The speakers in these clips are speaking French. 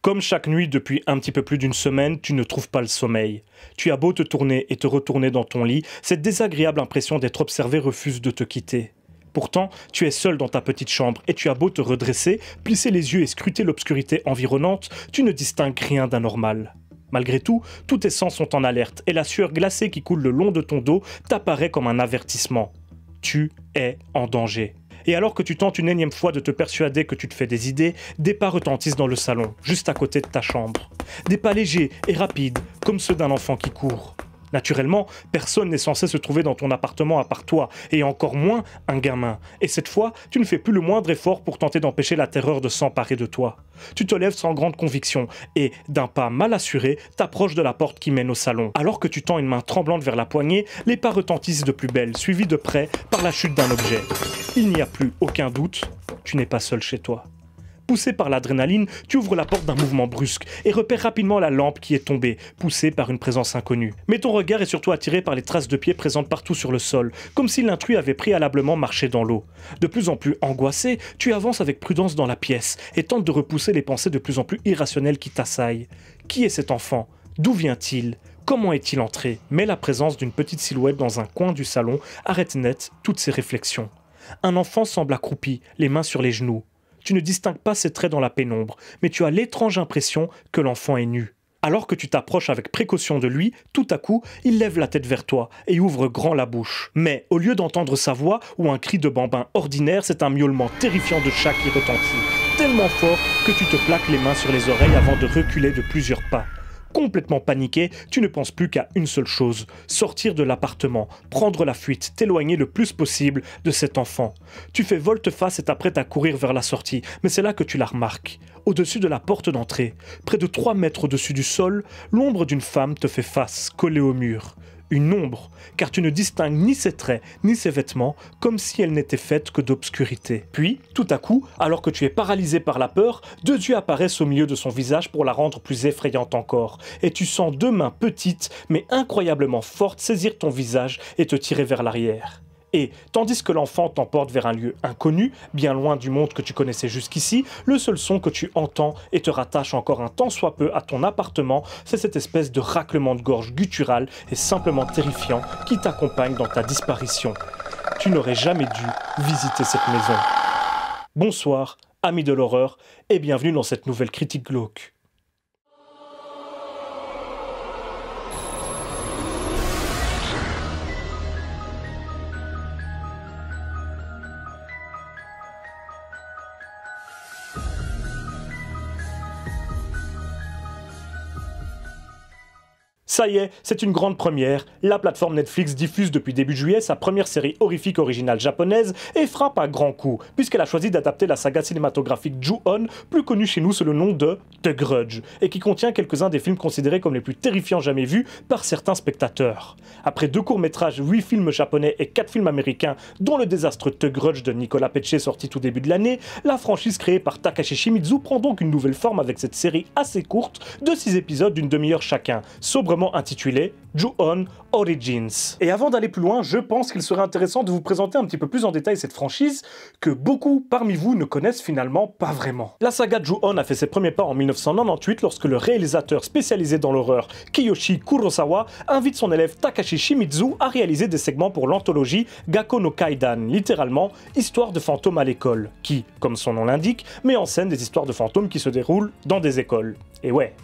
Comme chaque nuit depuis un petit peu plus d'une semaine, tu ne trouves pas le sommeil. Tu as beau te tourner et te retourner dans ton lit, cette désagréable impression d'être observé refuse de te quitter. Pourtant, tu es seul dans ta petite chambre et tu as beau te redresser, plisser les yeux et scruter l'obscurité environnante, tu ne distingues rien d'anormal. Malgré tout, tous tes sens sont en alerte et la sueur glacée qui coule le long de ton dos t'apparaît comme un avertissement. Tu es en danger. Et alors que tu tentes une énième fois de te persuader que tu te fais des idées, des pas retentissent dans le salon, juste à côté de ta chambre. Des pas légers et rapides, comme ceux d'un enfant qui court. Naturellement, personne n'est censé se trouver dans ton appartement à part toi, et encore moins un gamin. Et cette fois, tu ne fais plus le moindre effort pour tenter d'empêcher la terreur de s'emparer de toi. Tu te lèves sans grande conviction, et, d'un pas mal assuré, t'approches de la porte qui mène au salon. Alors que tu tends une main tremblante vers la poignée, les pas retentissent de plus belle, suivis de près par la chute d'un objet. Il n'y a plus aucun doute, tu n'es pas seul chez toi. Poussé par l'adrénaline, tu ouvres la porte d'un mouvement brusque et repères rapidement la lampe qui est tombée, poussée par une présence inconnue. Mais ton regard est surtout attiré par les traces de pieds présentes partout sur le sol, comme si l'intrus avait préalablement marché dans l'eau. De plus en plus angoissé, tu avances avec prudence dans la pièce et tentes de repousser les pensées de plus en plus irrationnelles qui t'assaillent. Qui est cet enfant? D'où vient-il? Comment est-il entré? Mais la présence d'une petite silhouette dans un coin du salon arrête net toutes ces réflexions. Un enfant semble accroupi, les mains sur les genoux. Tu ne distingues pas ses traits dans la pénombre, mais tu as l'étrange impression que l'enfant est nu. Alors que tu t'approches avec précaution de lui, tout à coup, il lève la tête vers toi et ouvre grand la bouche. Mais au lieu d'entendre sa voix ou un cri de bambin ordinaire, c'est un miaulement terrifiant de chat qui retentit, tellement fort que tu te plaques les mains sur les oreilles avant de reculer de plusieurs pas. Complètement paniqué, tu ne penses plus qu'à une seule chose, sortir de l'appartement, prendre la fuite, t'éloigner le plus possible de cet enfant. Tu fais volte-face et t'apprêtes à courir vers la sortie, mais c'est là que tu la remarques. Au-dessus de la porte d'entrée, près de 3 mètres au-dessus du sol, l'ombre d'une femme te fait face, collée au mur. Une ombre, car tu ne distingues ni ses traits, ni ses vêtements, comme si elle n'était faite que d'obscurité. Puis, tout à coup, alors que tu es paralysé par la peur, 2 yeux apparaissent au milieu de son visage pour la rendre plus effrayante encore. Et tu sens 2 mains petites, mais incroyablement fortes, saisir ton visage et te tirer vers l'arrière. Et, tandis que l'enfant t'emporte vers un lieu inconnu, bien loin du monde que tu connaissais jusqu'ici, le seul son que tu entends et te rattache encore un tant soit peu à ton appartement, c'est cette espèce de raclement de gorge guttural et simplement terrifiant qui t'accompagne dans ta disparition. Tu n'aurais jamais dû visiter cette maison. Bonsoir, amis de l'horreur, et bienvenue dans cette nouvelle critique glauque. Ça y est, c'est une grande première. La plateforme Netflix diffuse depuis début juillet sa première série horrifique originale japonaise et frappe à grands coups, puisqu'elle a choisi d'adapter la saga cinématographique Ju-On, plus connue chez nous sous le nom de The Grudge, et qui contient quelques-uns des films considérés comme les plus terrifiants jamais vus par certains spectateurs. Après 2 courts-métrages, 8 films japonais et 4 films américains, dont le désastre The Grudge de Nicolas Pecce sorti tout début de l'année, la franchise créée par Takashi Shimizu prend donc une nouvelle forme avec cette série assez courte de 6 épisodes d'une demi-heure chacun, sobrement intitulé Ju-On Origins. Et avant d'aller plus loin, je pense qu'il serait intéressant de vous présenter un petit peu plus en détail cette franchise que beaucoup parmi vous ne connaissent finalement pas vraiment. La saga Ju-On a fait ses premiers pas en 1998 lorsque le réalisateur spécialisé dans l'horreur Kiyoshi Kurosawa invite son élève Takashi Shimizu à réaliser des segments pour l'anthologie Gakko no Kaidan, littéralement Histoire de fantômes à l'école, qui, comme son nom l'indique, met en scène des histoires de fantômes qui se déroulent dans des écoles. Et ouais.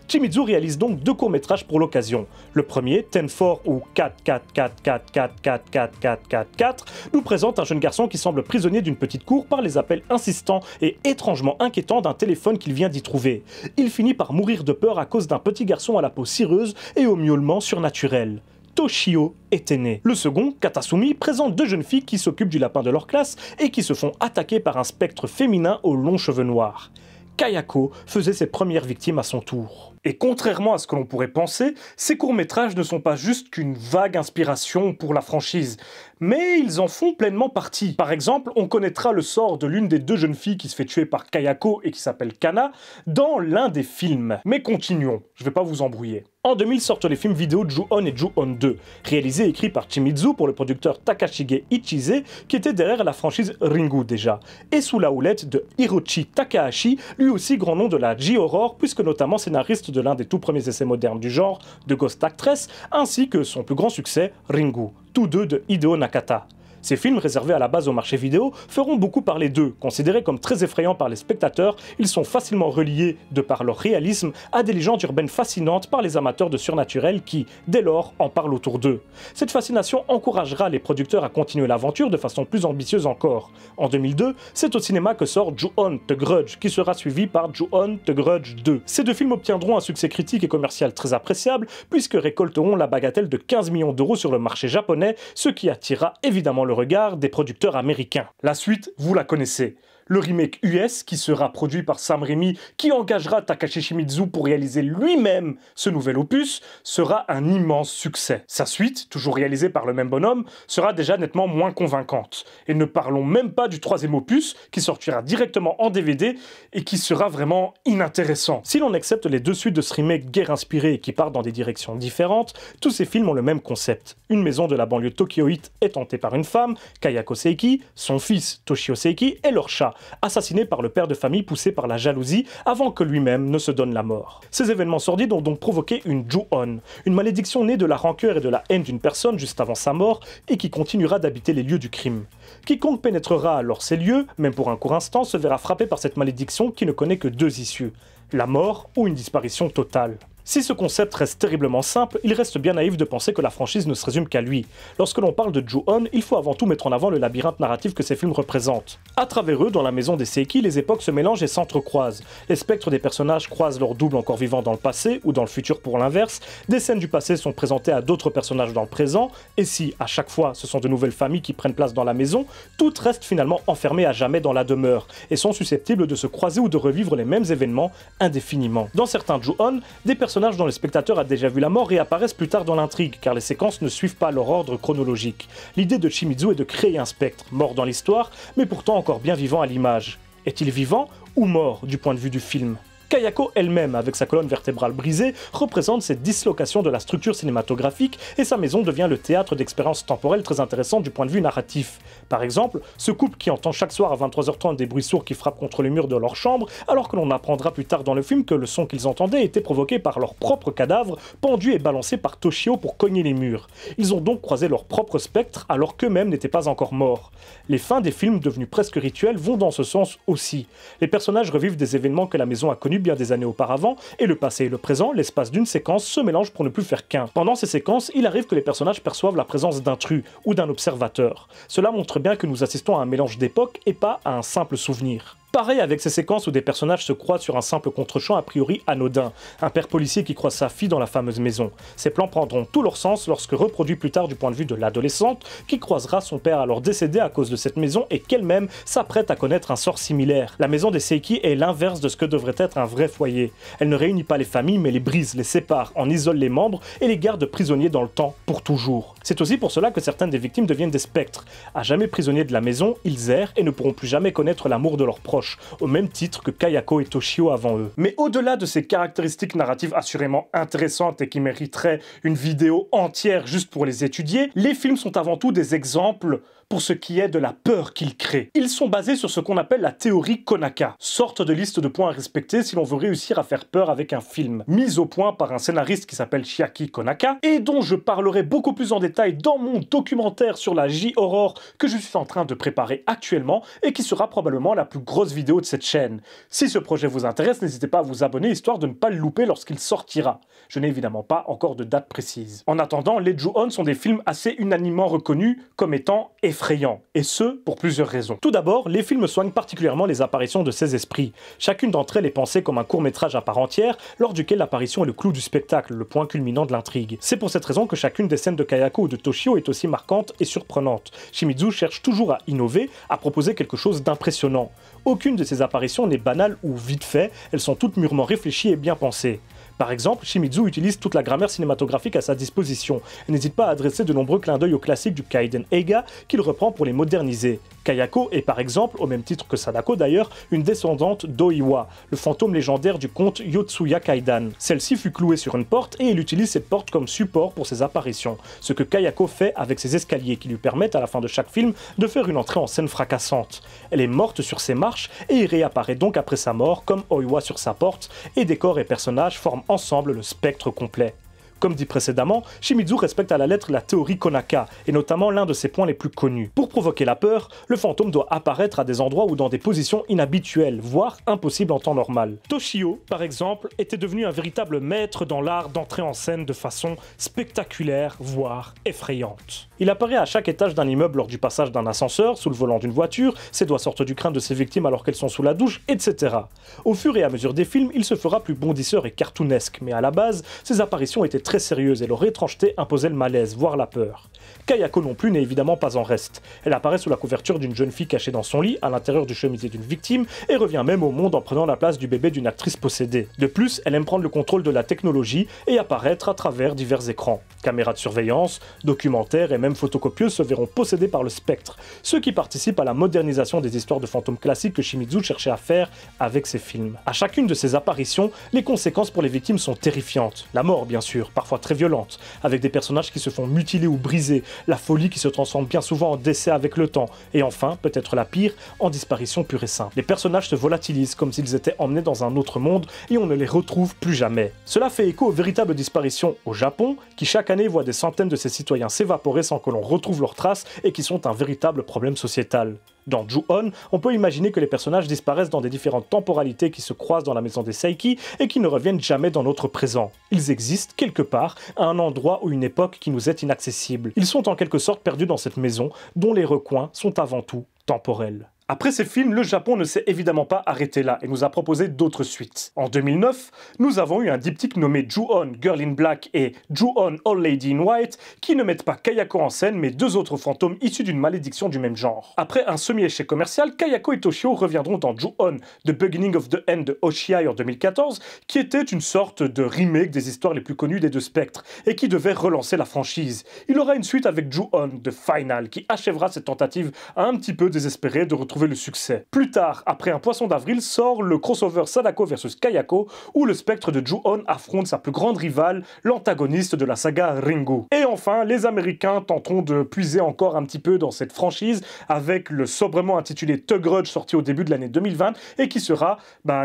Shimizu réalise donc 2 courts-métrages pour l'occasion. Le premier, 10-4 ou 4-4-4-4-4-4-4-4-4, nous présente un jeune garçon qui semble prisonnier d'une petite cour par les appels insistants et étrangement inquiétants d'un téléphone qu'il vient d'y trouver. Il finit par mourir de peur à cause d'un petit garçon à la peau cireuse et au miaulement surnaturel. Toshio était né. Le second, Katasumi, présente 2 jeunes filles qui s'occupent du lapin de leur classe et qui se font attaquer par un spectre féminin aux longs cheveux noirs. Kayako faisait ses premières victimes à son tour. Et contrairement à ce que l'on pourrait penser, ces courts-métrages ne sont pas juste qu'une vague inspiration pour la franchise, mais ils en font pleinement partie. Par exemple, on connaîtra le sort de l'une des deux jeunes filles qui se fait tuer par Kayako et qui s'appelle Kana dans l'un des films. Mais continuons, je vais pas vous embrouiller. En 2000 sortent les films vidéo Ju-On et Ju-On 2, réalisés et écrits par Shimizu pour le producteur Takashige Ichize, qui était derrière la franchise Ringu déjà, et sous la houlette de Hiroshi Takahashi, lui aussi grand nom de la J-Horror, puisque notamment scénariste de l'un des tout premiers essais modernes du genre, de Ghost Actress, ainsi que son plus grand succès, Ringu, tous deux de Hideo Nakata. Ces films, réservés à la base au marché vidéo, feront beaucoup parler d'eux. Considérés comme très effrayants par les spectateurs, ils sont facilement reliés, de par leur réalisme, à des légendes urbaines fascinantes par les amateurs de surnaturel qui, dès lors, en parlent autour d'eux. Cette fascination encouragera les producteurs à continuer l'aventure de façon plus ambitieuse encore. En 2002, c'est au cinéma que sort Ju-On The Grudge, qui sera suivi par Ju-On The Grudge 2. Ces deux films obtiendront un succès critique et commercial très appréciable, puisque récolteront la bagatelle de 15 millions d'euros sur le marché japonais, ce qui attirera évidemment le regard des producteurs américains. La suite, vous la connaissez. Le remake US, qui sera produit par Sam Raimi, qui engagera Takashi Shimizu pour réaliser lui-même ce nouvel opus, sera un immense succès. Sa suite, toujours réalisée par le même bonhomme, sera déjà nettement moins convaincante. Et ne parlons même pas du troisième opus, qui sortira directement en DVD et qui sera vraiment inintéressant. Si l'on accepte les deux suites de ce remake guerre inspiré et qui partent dans des directions différentes, tous ces films ont le même concept. Une maison de la banlieue tokyoïte est hantée par une femme, Kayako Seiki, son fils Toshio Seiki et leur chat, assassiné par le père de famille poussé par la jalousie avant que lui-même ne se donne la mort. Ces événements sordides ont donc provoqué une Ju-On, une malédiction née de la rancœur et de la haine d'une personne juste avant sa mort et qui continuera d'habiter les lieux du crime. Quiconque pénétrera alors ces lieux, même pour un court instant, se verra frappé par cette malédiction qui ne connaît que deux issues, la mort ou une disparition totale. Si ce concept reste terriblement simple, il reste bien naïf de penser que la franchise ne se résume qu'à lui. Lorsque l'on parle de Ju-On, il faut avant tout mettre en avant le labyrinthe narratif que ces films représentent. À travers eux, dans la maison des Seiki, les époques se mélangent et s'entrecroisent. Les spectres des personnages croisent leurs doubles encore vivants dans le passé, ou dans le futur pour l'inverse, des scènes du passé sont présentées à d'autres personnages dans le présent, et si, à chaque fois, ce sont de nouvelles familles qui prennent place dans la maison, toutes restent finalement enfermées à jamais dans la demeure, et sont susceptibles de se croiser ou de revivre les mêmes événements indéfiniment. Dans certains Ju-On, des personnages dont le spectateur a déjà vu la mort réapparaissent plus tard dans l'intrigue, car les séquences ne suivent pas leur ordre chronologique. L'idée de Shimizu est de créer un spectre, mort dans l'histoire, mais pourtant encore bien vivant à l'image. Est-il vivant ou mort du point de vue du film ? Kayako elle-même, avec sa colonne vertébrale brisée, représente cette dislocation de la structure cinématographique et sa maison devient le théâtre d'expériences temporelles très intéressantes du point de vue narratif. Par exemple, ce couple qui entend chaque soir à 23h30 des bruits sourds qui frappent contre les murs de leur chambre, alors que l'on apprendra plus tard dans le film que le son qu'ils entendaient était provoqué par leurs propres cadavres, pendus et balancés par Toshio pour cogner les murs. Ils ont donc croisé leur propre spectre alors qu'eux-mêmes n'étaient pas encore morts. Les fins des films devenus presque rituels vont dans ce sens aussi. Les personnages revivent des événements que la maison a connus bien des années auparavant, et le passé et le présent, l'espace d'une séquence, se mélangent pour ne plus faire qu'un. Pendant ces séquences, il arrive que les personnages perçoivent la présence d'intrus ou d'un observateur. Cela montre bien que nous assistons à un mélange d'époques et pas à un simple souvenir. Pareil avec ces séquences où des personnages se croisent sur un simple contre-champ a priori anodin, un père policier qui croise sa fille dans la fameuse maison. Ces plans prendront tout leur sens lorsque reproduits plus tard du point de vue de l'adolescente qui croisera son père alors décédé à cause de cette maison et qu'elle-même s'apprête à connaître un sort similaire. La maison des Seiki est l'inverse de ce que devrait être un vrai foyer. Elle ne réunit pas les familles mais les brise, les sépare, en isole les membres et les garde prisonniers dans le temps pour toujours. C'est aussi pour cela que certaines des victimes deviennent des spectres. À jamais prisonniers de la maison, ils errent et ne pourront plus jamais connaître l'amour de leurs proches, au même titre que Kayako et Toshio avant eux. Mais au-delà de ces caractéristiques narratives assurément intéressantes et qui mériteraient une vidéo entière juste pour les étudier, les films sont avant tout des exemples pour ce qui est de la peur qu'ils créent. Ils sont basés sur ce qu'on appelle la théorie Konaka, sorte de liste de points à respecter si l'on veut réussir à faire peur avec un film, mise au point par un scénariste qui s'appelle Chiaki Konaka, et dont je parlerai beaucoup plus en détail dans mon documentaire sur la J-Horror que je suis en train de préparer actuellement, et qui sera probablement la plus grosse vidéo de cette chaîne. Si ce projet vous intéresse, n'hésitez pas à vous abonner, histoire de ne pas le louper lorsqu'il sortira. Je n'ai évidemment pas encore de date précise. En attendant, les Ju-On sont des films assez unanimement reconnus comme étant effrayants, et ce, pour plusieurs raisons. Tout d'abord, les films soignent particulièrement les apparitions de ces esprits. Chacune d'entre elles est pensée comme un court-métrage à part entière, lors duquel l'apparition est le clou du spectacle, le point culminant de l'intrigue. C'est pour cette raison que chacune des scènes de Kayako ou de Toshio est aussi marquante et surprenante. Shimizu cherche toujours à innover, à proposer quelque chose d'impressionnant. Aucune de ces apparitions n'est banale ou vite fait, elles sont toutes mûrement réfléchies et bien pensées. Par exemple, Shimizu utilise toute la grammaire cinématographique à sa disposition et n'hésite pas à adresser de nombreux clins d'œil aux classiques du Kaiden Eiga qu'il reprend pour les moderniser. Kayako est par exemple, au même titre que Sadako d'ailleurs, une descendante d'Oiwa, le fantôme légendaire du conte Yotsuya Kaidan. Celle-ci fut clouée sur une porte et il utilise cette porte comme support pour ses apparitions, ce que Kayako fait avec ses escaliers qui lui permettent à la fin de chaque film de faire une entrée en scène fracassante. Elle est morte sur ses marches et il réapparaît donc après sa mort comme Oiwa sur sa porte, et décors et personnages forment ensemble le spectre complet. Comme dit précédemment, Shimizu respecte à la lettre la théorie Konaka, et notamment l'un de ses points les plus connus. Pour provoquer la peur, le fantôme doit apparaître à des endroits ou dans des positions inhabituelles, voire impossibles en temps normal. Toshio, par exemple, était devenu un véritable maître dans l'art d'entrer en scène de façon spectaculaire, voire effrayante. Il apparaît à chaque étage d'un immeuble lors du passage d'un ascenseur, sous le volant d'une voiture, ses doigts sortent du crâne de ses victimes alors qu'elles sont sous la douche, etc. Au fur et à mesure des films, il se fera plus bondisseur et cartoonesque, mais à la base, ses apparitions étaient très sérieuse et leur étrangeté imposait le malaise, voire la peur. Kayako non plus n'est évidemment pas en reste. Elle apparaît sous la couverture d'une jeune fille cachée dans son lit, à l'intérieur du chemisier d'une victime, et revient même au monde en prenant la place du bébé d'une actrice possédée. De plus, elle aime prendre le contrôle de la technologie et apparaître à travers divers écrans. Caméras de surveillance, documentaires et même photocopieuses se verront possédées par le spectre, ce qui participe à la modernisation des histoires de fantômes classiques que Shimizu cherchait à faire avec ses films. À chacune de ces apparitions, les conséquences pour les victimes sont terrifiantes. La mort, bien sûr, parfois très violente, avec des personnages qui se font mutiler ou briser, la folie qui se transforme bien souvent en décès avec le temps, et enfin, peut-être la pire, en disparition pure et simple. Les personnages se volatilisent comme s'ils étaient emmenés dans un autre monde et on ne les retrouve plus jamais. Cela fait écho aux véritables disparitions au Japon, qui chaque année voit des centaines de ses citoyens s'évaporer sans que l'on retrouve leurs traces et qui sont un véritable problème sociétal. Dans Ju-On, on peut imaginer que les personnages disparaissent dans des différentes temporalités qui se croisent dans la maison des Saiki et qui ne reviennent jamais dans notre présent. Ils existent quelque part, à un endroit ou une époque qui nous est inaccessible. Ils sont en quelque sorte perdus dans cette maison, dont les recoins sont avant tout temporels. Après ces films, le Japon ne s'est évidemment pas arrêté là et nous a proposé d'autres suites. En 2009, nous avons eu un diptyque nommé Ju-On Girl in Black et Ju-On Old Lady in White qui ne mettent pas Kayako en scène mais deux autres fantômes issus d'une malédiction du même genre. Après un semi-échec commercial, Kayako et Toshio reviendront dans Ju-On The Beginning of the End de Hoshiai en 2014 qui était une sorte de remake des histoires les plus connues des deux spectres et qui devait relancer la franchise. Il aura une suite avec Ju-On The Final qui achèvera cette tentative un petit peu désespérée de retrouver le succès. Plus tard, après un poisson d'avril, sort le crossover Sadako vs Kayako, où le spectre de Ju-On affronte sa plus grande rivale, l'antagoniste de la saga Ringu. Et enfin, les Américains tenteront de puiser encore un petit peu dans cette franchise avec le sobrement intitulé The Grudge sorti au début de l'année 2020 et qui sera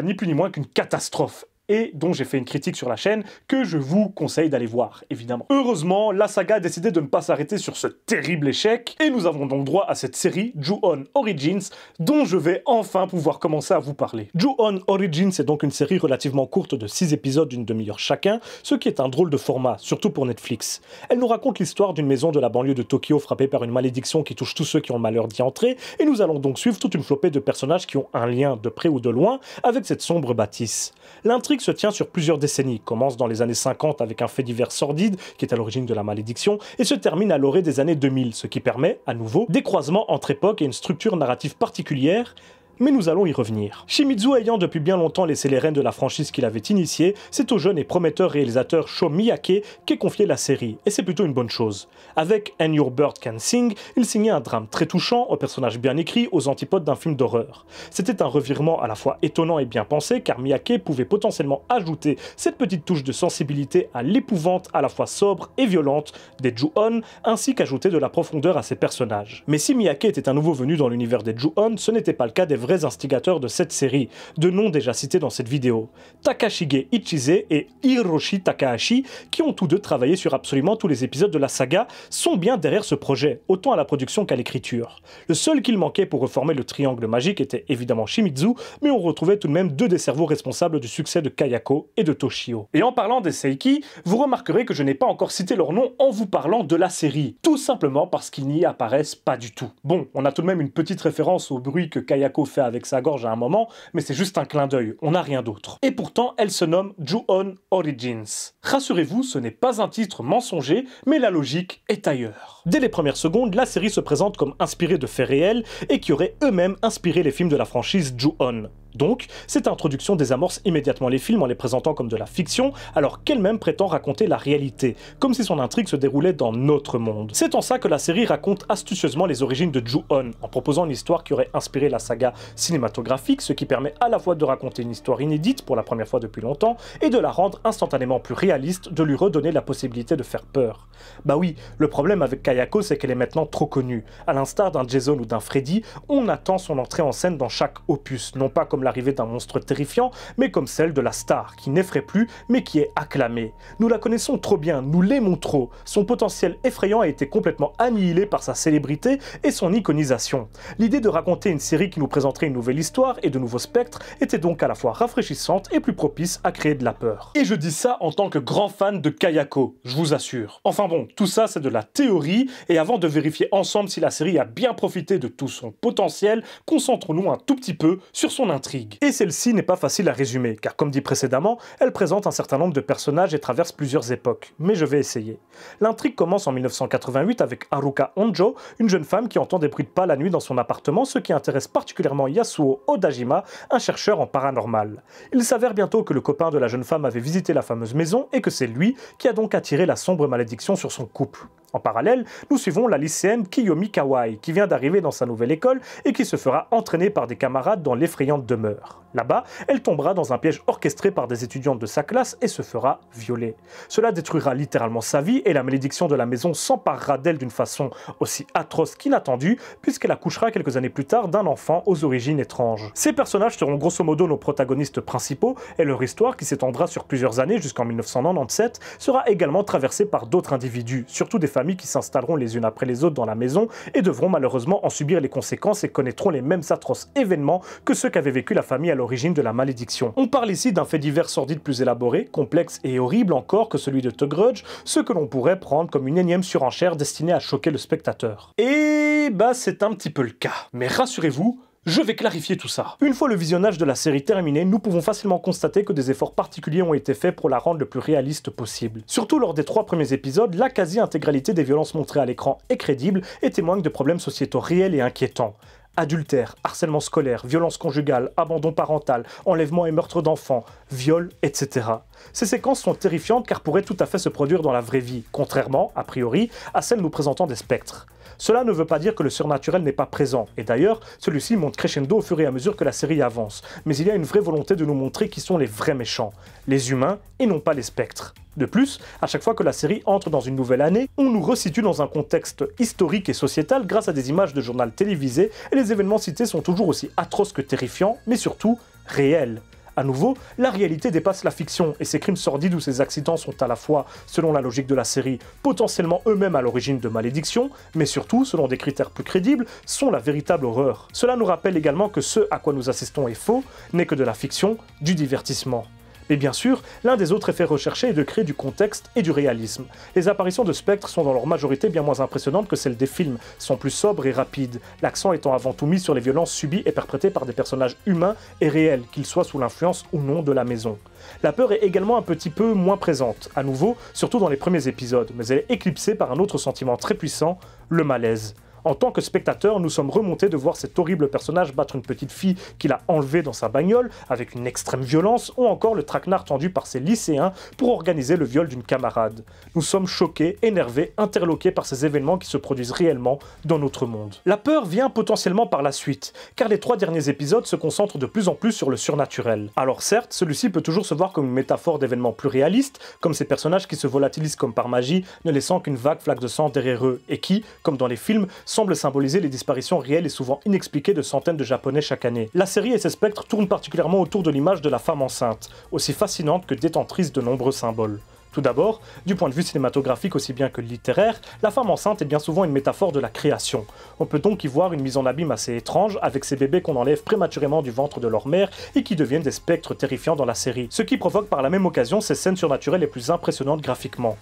ni plus ni moins qu'une catastrophe. Et dont j'ai fait une critique sur la chaîne que je vous conseille d'aller voir, évidemment. Heureusement, la saga a décidé de ne pas s'arrêter sur ce terrible échec, et nous avons donc droit à cette série Ju-On Origins, dont je vais enfin pouvoir commencer à vous parler. Ju-On Origins est donc une série relativement courte de 6 épisodes d'une demi-heure chacun, ce qui est un drôle de format, surtout pour Netflix. Elle nous raconte l'histoire d'une maison de la banlieue de Tokyo frappée par une malédiction qui touche tous ceux qui ont le malheur d'y entrer, et nous allons donc suivre toute une flopée de personnages qui ont un lien de près ou de loin avec cette sombre bâtisse. L'intrigue se tient sur plusieurs décennies, commence dans les années 50 avec un fait divers sordide qui est à l'origine de la malédiction et se termine à l'orée des années 2000, ce qui permet, à nouveau, des croisements entre époques et une structure narrative particulière, mais nous allons y revenir. Shimizu ayant depuis bien longtemps laissé les rênes de la franchise qu'il avait initiée, c'est au jeune et prometteur réalisateur Sho Miyake qu'est confiée la série, et c'est plutôt une bonne chose. Avec And Your Bird Can Sing, il signait un drame très touchant, aux personnages bien écrits, aux antipodes d'un film d'horreur. C'était un revirement à la fois étonnant et bien pensé, car Miyake pouvait potentiellement ajouter cette petite touche de sensibilité à l'épouvante à la fois sobre et violente des Ju-On, ainsi qu'ajouter de la profondeur à ses personnages. Mais si Miyake était un nouveau venu dans l'univers des Ju-On, ce n'était pas le cas des vrais instigateurs de cette série, de noms déjà cités dans cette vidéo. Takashige Ichise et Hiroshi Takahashi, qui ont tous deux travaillé sur absolument tous les épisodes de la saga, sont bien derrière ce projet, autant à la production qu'à l'écriture. Le seul qu'il manquait pour reformer le triangle magique était évidemment Shimizu, mais on retrouvait tout de même deux des cerveaux responsables du succès de Kayako et de Toshio. Et en parlant des Seiki, vous remarquerez que je n'ai pas encore cité leur nom en vous parlant de la série, tout simplement parce qu'ils n'y apparaissent pas du tout. Bon, on a tout de même une petite référence au bruit que Kayako fait avec sa gorge à un moment, mais c'est juste un clin d'œil, on n'a rien d'autre. Et pourtant, elle se nomme Ju-On Origins. Rassurez-vous, ce n'est pas un titre mensonger, mais la logique est ailleurs. Dès les premières secondes, la série se présente comme inspirée de faits réels et qui auraient eux-mêmes inspiré les films de la franchise Ju-On. Donc, cette introduction désamorce immédiatement les films en les présentant comme de la fiction, alors qu'elle-même prétend raconter la réalité, comme si son intrigue se déroulait dans notre monde. C'est en ça que la série raconte astucieusement les origines de Ju-On, en proposant une histoire qui aurait inspiré la saga cinématographique, ce qui permet à la fois de raconter une histoire inédite pour la première fois depuis longtemps, et de la rendre instantanément plus réaliste, de lui redonner la possibilité de faire peur. Bah oui, le problème avec Kayako, c'est qu'elle est maintenant trop connue. À l'instar d'un Jason ou d'un Freddy, on attend son entrée en scène dans chaque opus, non pas comme l'arrivée d'un monstre terrifiant, mais comme celle de la star, qui n'effraie plus, mais qui est acclamée. Nous la connaissons trop bien, nous l'aimons trop. Son potentiel effrayant a été complètement annihilé par sa célébrité et son iconisation. L'idée de raconter une série qui nous présenterait une nouvelle histoire et de nouveaux spectres était donc à la fois rafraîchissante et plus propice à créer de la peur. Et je dis ça en tant que grand fan de Kayako, je vous assure. Enfin bon, tout ça c'est de la théorie, et avant de vérifier ensemble si la série a bien profité de tout son potentiel, concentrons-nous un tout petit peu sur son intrigue. Et celle-ci n'est pas facile à résumer, car comme dit précédemment, elle présente un certain nombre de personnages et traverse plusieurs époques, mais je vais essayer. L'intrigue commence en 1988 avec Haruka Honjo, une jeune femme qui entend des bruits de pas la nuit dans son appartement, ce qui intéresse particulièrement Yasuo Odajima, un chercheur en paranormal. Il s'avère bientôt que le copain de la jeune femme avait visité la fameuse maison et que c'est lui qui a donc attiré la sombre malédiction sur son couple. En parallèle, nous suivons la lycéenne Kiyomi Kawai, qui vient d'arriver dans sa nouvelle école et qui se fera entraîner par des camarades dans l'effrayante demeure. Là-bas, elle tombera dans un piège orchestré par des étudiantes de sa classe et se fera violer. Cela détruira littéralement sa vie et la malédiction de la maison s'emparera d'elle d'une façon aussi atroce qu'inattendue, puisqu'elle accouchera quelques années plus tard d'un enfant aux origines étranges. Ces personnages seront grosso modo nos protagonistes principaux, et leur histoire, qui s'étendra sur plusieurs années jusqu'en 1997, sera également traversée par d'autres individus, surtout des familles qui s'installeront les unes après les autres dans la maison et devront malheureusement en subir les conséquences et connaîtront les mêmes atroces événements que ceux qu'avait vécu la famille à l'origine de la malédiction. On parle ici d'un fait divers sordide plus élaboré, complexe et horrible encore que celui de The Grudge, ce que l'on pourrait prendre comme une énième surenchère destinée à choquer le spectateur. Et bah c'est un petit peu le cas. Mais rassurez-vous, je vais clarifier tout ça. Une fois le visionnage de la série terminé, nous pouvons facilement constater que des efforts particuliers ont été faits pour la rendre le plus réaliste possible. Surtout lors des 3 premiers épisodes, la quasi-intégralité des violences montrées à l'écran est crédible et témoigne de problèmes sociétaux réels et inquiétants. Adultère, harcèlement scolaire, violence conjugale, abandon parental, enlèvement et meurtre d'enfants, viol, etc. Ces séquences sont terrifiantes car pourraient tout à fait se produire dans la vraie vie, contrairement, a priori, à celles nous présentant des spectres. Cela ne veut pas dire que le surnaturel n'est pas présent, et d'ailleurs, celui-ci monte crescendo au fur et à mesure que la série avance, mais il y a une vraie volonté de nous montrer qui sont les vrais méchants, les humains et non pas les spectres. De plus, à chaque fois que la série entre dans une nouvelle année, on nous resitue dans un contexte historique et sociétal grâce à des images de journal télévisé, et les événements cités sont toujours aussi atroces que terrifiants, mais surtout réels. À nouveau, la réalité dépasse la fiction, et ces crimes sordides ou ces accidents sont à la fois, selon la logique de la série, potentiellement eux-mêmes à l'origine de malédictions, mais surtout, selon des critères plus crédibles, sont la véritable horreur. Cela nous rappelle également que ce à quoi nous assistons est faux, n'est que de la fiction, du divertissement. Mais bien sûr, l'un des autres effets recherchés est de créer du contexte et du réalisme. Les apparitions de spectres sont dans leur majorité bien moins impressionnantes que celles des films, sont plus sobres et rapides, l'accent étant avant tout mis sur les violences subies et perpétrées par des personnages humains et réels, qu'ils soient sous l'influence ou non de la maison. La peur est également un petit peu moins présente, à nouveau, surtout dans les premiers épisodes, mais elle est éclipsée par un autre sentiment très puissant, le malaise. En tant que spectateur, nous sommes remontés de voir cet horrible personnage battre une petite fille qu'il a enlevée dans sa bagnole, avec une extrême violence, ou encore le traquenard tendu par ses lycéens pour organiser le viol d'une camarade. Nous sommes choqués, énervés, interloqués par ces événements qui se produisent réellement dans notre monde. La peur vient potentiellement par la suite, car les 3 derniers épisodes se concentrent de plus en plus sur le surnaturel. Alors certes, celui-ci peut toujours se voir comme une métaphore d'événements plus réalistes, comme ces personnages qui se volatilisent comme par magie, ne laissant qu'une vague flaque de sang derrière eux, et qui, comme dans les films, semble symboliser les disparitions réelles et souvent inexpliquées de centaines de Japonais chaque année. La série et ses spectres tournent particulièrement autour de l'image de la femme enceinte, aussi fascinante que détentrice de nombreux symboles. Tout d'abord, du point de vue cinématographique aussi bien que littéraire, la femme enceinte est bien souvent une métaphore de la création. On peut donc y voir une mise en abîme assez étrange, avec ces bébés qu'on enlève prématurément du ventre de leur mère et qui deviennent des spectres terrifiants dans la série, ce qui provoque par la même occasion ces scènes surnaturelles les plus impressionnantes graphiquement.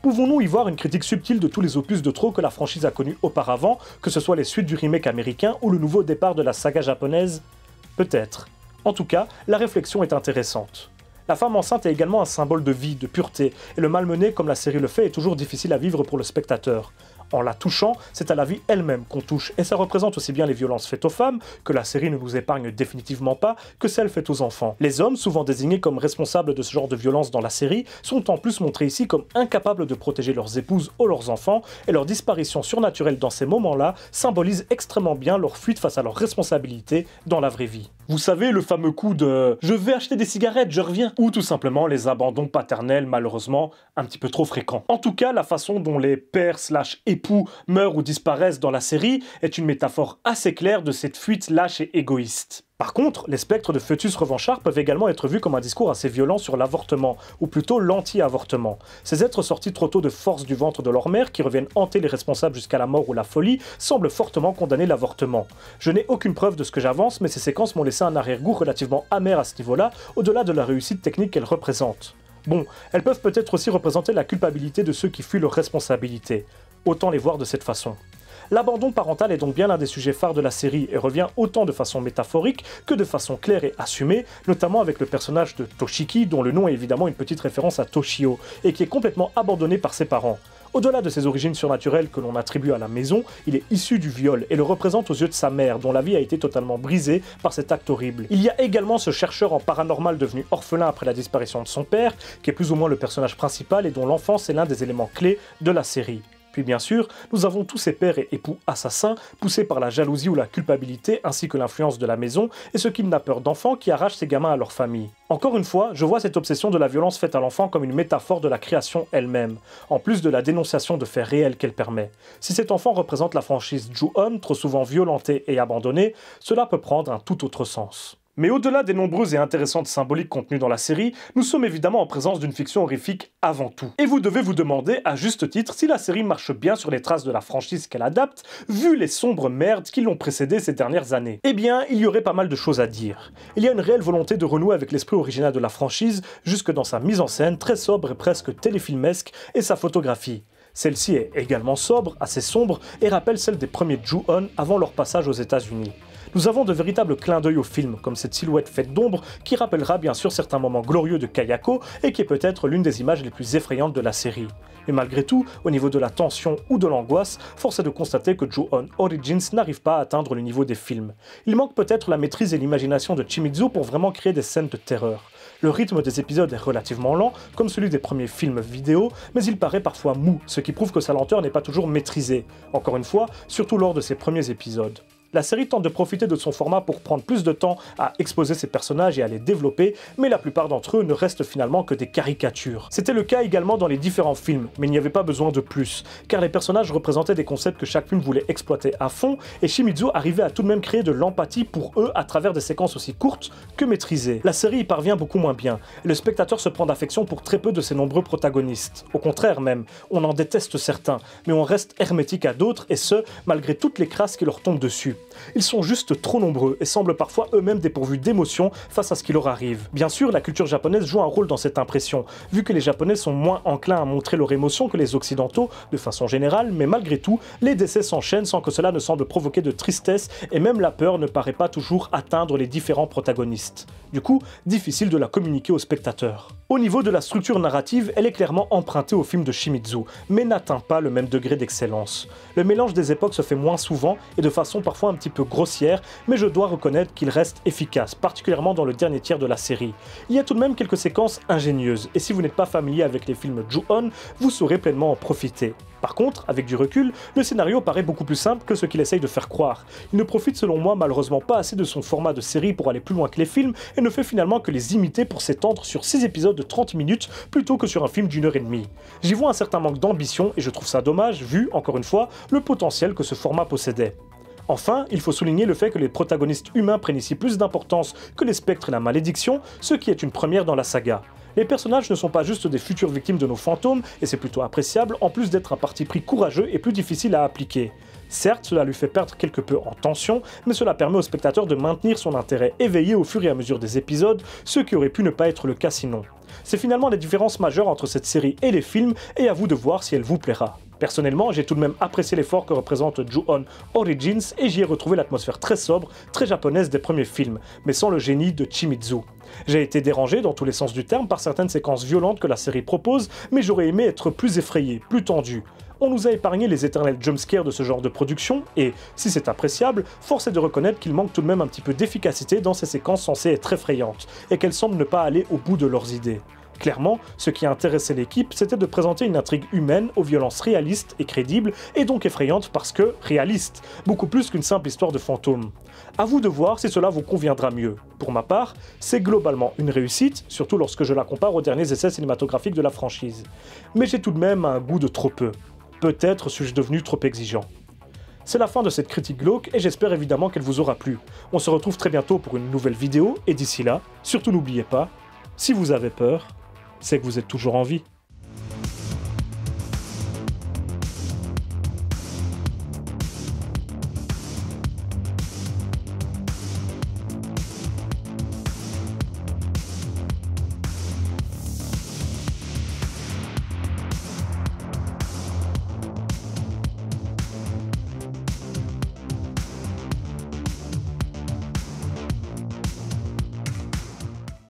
Pouvons-nous y voir une critique subtile de tous les opus de trop que la franchise a connus auparavant, que ce soit les suites du remake américain ou le nouveau départ de la saga japonaise? Peut-être. En tout cas, la réflexion est intéressante. La femme enceinte est également un symbole de vie, de pureté, et le malmener comme la série le fait est toujours difficile à vivre pour le spectateur. En la touchant, c'est à la vie elle-même qu'on touche, et ça représente aussi bien les violences faites aux femmes, que la série ne nous épargne définitivement pas, que celles faites aux enfants. Les hommes, souvent désignés comme responsables de ce genre de violence dans la série, sont en plus montrés ici comme incapables de protéger leurs épouses ou leurs enfants, et leur disparition surnaturelle dans ces moments-là symbolise extrêmement bien leur fuite face à leurs responsabilités dans la vraie vie. Vous savez, le fameux coup de « je vais acheter des cigarettes, je reviens » ou tout simplement les abandons paternels, malheureusement, un petit peu trop fréquents. En tout cas, la façon dont les pères/époux meurent ou disparaissent dans la série est une métaphore assez claire de cette fuite lâche et égoïste. Par contre, les spectres de fœtus revanchards peuvent également être vus comme un discours assez violent sur l'avortement, ou plutôt l'anti-avortement. Ces êtres sortis trop tôt de force du ventre de leur mère, qui reviennent hanter les responsables jusqu'à la mort ou la folie, semblent fortement condamner l'avortement. Je n'ai aucune preuve de ce que j'avance, mais ces séquences m'ont laissé un arrière-goût relativement amer à ce niveau-là, au-delà de la réussite technique qu'elles représentent. Bon, elles peuvent peut-être aussi représenter la culpabilité de ceux qui fuient leurs responsabilités. Autant les voir de cette façon. L'abandon parental est donc bien l'un des sujets phares de la série et revient autant de façon métaphorique que de façon claire et assumée, notamment avec le personnage de Toshiki, dont le nom est évidemment une petite référence à Toshio, et qui est complètement abandonné par ses parents. Au-delà de ses origines surnaturelles que l'on attribue à la maison, il est issu du viol et le représente aux yeux de sa mère, dont la vie a été totalement brisée par cet acte horrible. Il y a également ce chercheur en paranormal devenu orphelin après la disparition de son père, qui est plus ou moins le personnage principal et dont l'enfance est l'un des éléments clés de la série. Puis bien sûr, nous avons tous ces pères et époux assassins, poussés par la jalousie ou la culpabilité, ainsi que l'influence de la maison, et ce kidnappeur d'enfants qui arrachent ces gamins à leur famille. Encore une fois, je vois cette obsession de la violence faite à l'enfant comme une métaphore de la création elle-même, en plus de la dénonciation de faits réels qu'elle permet. Si cet enfant représente la franchise Ju-On, trop souvent violentée et abandonnée, cela peut prendre un tout autre sens. Mais au-delà des nombreuses et intéressantes symboliques contenues dans la série, nous sommes évidemment en présence d'une fiction horrifique avant tout. Et vous devez vous demander, à juste titre, si la série marche bien sur les traces de la franchise qu'elle adapte, vu les sombres merdes qui l'ont précédée ces dernières années. Eh bien, il y aurait pas mal de choses à dire. Il y a une réelle volonté de renouer avec l'esprit original de la franchise, jusque dans sa mise en scène, très sobre et presque téléfilmesque, et sa photographie. Celle-ci est également sobre, assez sombre, et rappelle celle des premiers Ju-On avant leur passage aux États-Unis. Nous avons de véritables clins d'œil au film, comme cette silhouette faite d'ombre qui rappellera bien sûr certains moments glorieux de Kayako et qui est peut-être l'une des images les plus effrayantes de la série. Mais malgré tout, au niveau de la tension ou de l'angoisse, force est de constater que Ju-On Origins n'arrive pas à atteindre le niveau des films. Il manque peut-être la maîtrise et l'imagination de Shimizu pour vraiment créer des scènes de terreur. Le rythme des épisodes est relativement lent, comme celui des premiers films vidéo, mais il paraît parfois mou, ce qui prouve que sa lenteur n'est pas toujours maîtrisée. Encore une fois, surtout lors de ses premiers épisodes. La série tente de profiter de son format pour prendre plus de temps à exposer ses personnages et à les développer, mais la plupart d'entre eux ne restent finalement que des caricatures. C'était le cas également dans les différents films, mais il n'y avait pas besoin de plus, car les personnages représentaient des concepts que chaque film voulait exploiter à fond, et Shimizu arrivait à tout de même créer de l'empathie pour eux à travers des séquences aussi courtes que maîtrisées. La série y parvient beaucoup moins bien, et le spectateur se prend d'affection pour très peu de ses nombreux protagonistes. Au contraire même, on en déteste certains, mais on reste hermétique à d'autres, et ce, malgré toutes les crasses qui leur tombent dessus. Ils sont juste trop nombreux et semblent parfois eux-mêmes dépourvus d'émotion face à ce qui leur arrive. Bien sûr, la culture japonaise joue un rôle dans cette impression, vu que les Japonais sont moins enclins à montrer leur émotion que les Occidentaux, de façon générale, mais malgré tout, les décès s'enchaînent sans que cela ne semble provoquer de tristesse et même la peur ne paraît pas toujours atteindre les différents protagonistes. Du coup, difficile de la communiquer aux spectateurs. Au niveau de la structure narrative, elle est clairement empruntée au film de Shimizu, mais n'atteint pas le même degré d'excellence. Le mélange des époques se fait moins souvent et de façon parfois un petit peu grossière, mais je dois reconnaître qu'il reste efficace, particulièrement dans le dernier tiers de la série. Il y a tout de même quelques séquences ingénieuses, et si vous n'êtes pas familier avec les films Ju-On, vous saurez pleinement en profiter. Par contre, avec du recul, le scénario paraît beaucoup plus simple que ce qu'il essaye de faire croire. Il ne profite selon moi malheureusement pas assez de son format de série pour aller plus loin que les films et ne fait finalement que les imiter pour s'étendre sur 6 épisodes de 30 minutes plutôt que sur un film d'1h30. J'y vois un certain manque d'ambition et je trouve ça dommage vu, encore une fois, le potentiel que ce format possédait. Enfin, il faut souligner le fait que les protagonistes humains prennent ici plus d'importance que les spectres et la malédiction, ce qui est une première dans la saga. Les personnages ne sont pas juste des futures victimes de nos fantômes, et c'est plutôt appréciable, en plus d'être un parti pris courageux et plus difficile à appliquer. Certes, cela lui fait perdre quelque peu en tension, mais cela permet au spectateur de maintenir son intérêt éveillé au fur et à mesure des épisodes, ce qui aurait pu ne pas être le cas sinon. C'est finalement les différences majeures entre cette série et les films, et à vous de voir si elle vous plaira. Personnellement, j'ai tout de même apprécié l'effort que représente Ju-On Origins et j'y ai retrouvé l'atmosphère très sobre, très japonaise des premiers films, mais sans le génie de Shimizu. J'ai été dérangé dans tous les sens du terme par certaines séquences violentes que la série propose, mais j'aurais aimé être plus effrayé, plus tendu. On nous a épargné les éternels jumpscares de ce genre de production, et, si c'est appréciable, force est de reconnaître qu'il manque tout de même un petit peu d'efficacité dans ces séquences censées être effrayantes, et qu'elles semblent ne pas aller au bout de leurs idées. Clairement, ce qui a intéressé l'équipe, c'était de présenter une intrigue humaine aux violences réalistes et crédibles, et donc effrayantes parce que réalistes, beaucoup plus qu'une simple histoire de fantômes. À vous de voir si cela vous conviendra mieux. Pour ma part, c'est globalement une réussite, surtout lorsque je la compare aux derniers essais cinématographiques de la franchise. Mais j'ai tout de même un goût de trop peu. Peut-être suis-je devenu trop exigeant. C'est la fin de cette critique glauque et j'espère évidemment qu'elle vous aura plu. On se retrouve très bientôt pour une nouvelle vidéo, et d'ici là, surtout n'oubliez pas, si vous avez peur, c'est que vous êtes toujours en vie.